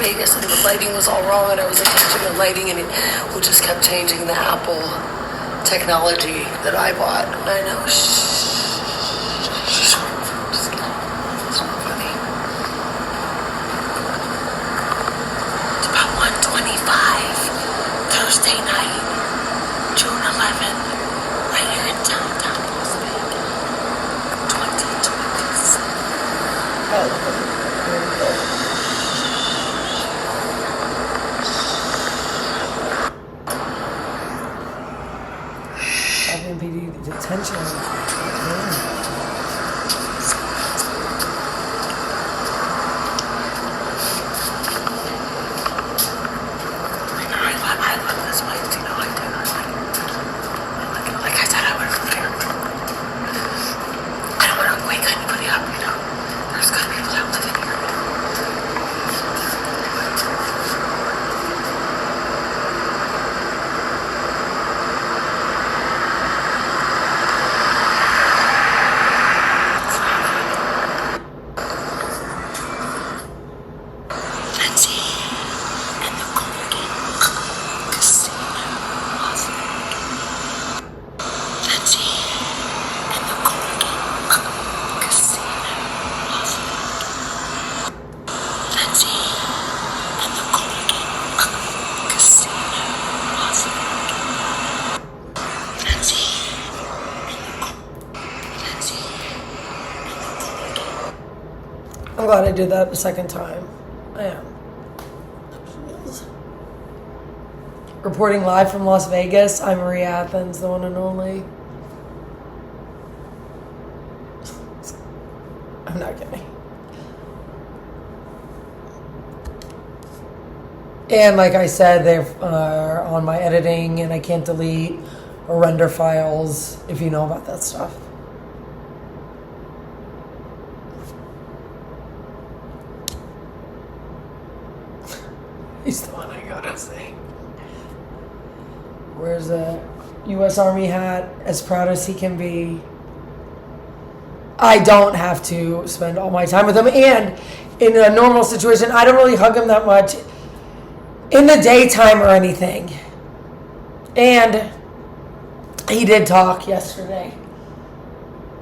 Vegas and the lighting was all wrong and I was attaching the lighting and we just kept changing the Apple technology that I bought. I know. Just not funny. It's about 1:25 Thursday night, June 11th, right here in downtown Las Vegas, 2027. Detention. I love this place, I do. Like I said, I would have lived here. I don't want to wake anybody up, There's good people that live in here. I'm glad I did that the second time. I am. Reporting live from Las Vegas, I'm Maria Athens, the one and only. I'm not kidding. And like I said, they're on my editing and I can't delete or render files, if you know about that stuff. He's the one I go to see. Wears a U.S. Army hat, as proud as he can be. I don't have to spend all my time with him, and in a normal situation, I don't really hug him that much in the daytime or anything. And he did talk yesterday.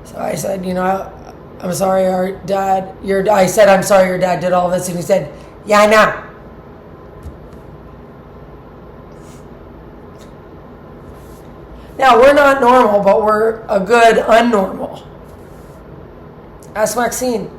So I said, I'm sorry our dad, I said, I'm sorry your dad did all this, and he said, yeah, I know. Now, we're not normal, but we're a good unnormal. Ask Maxine.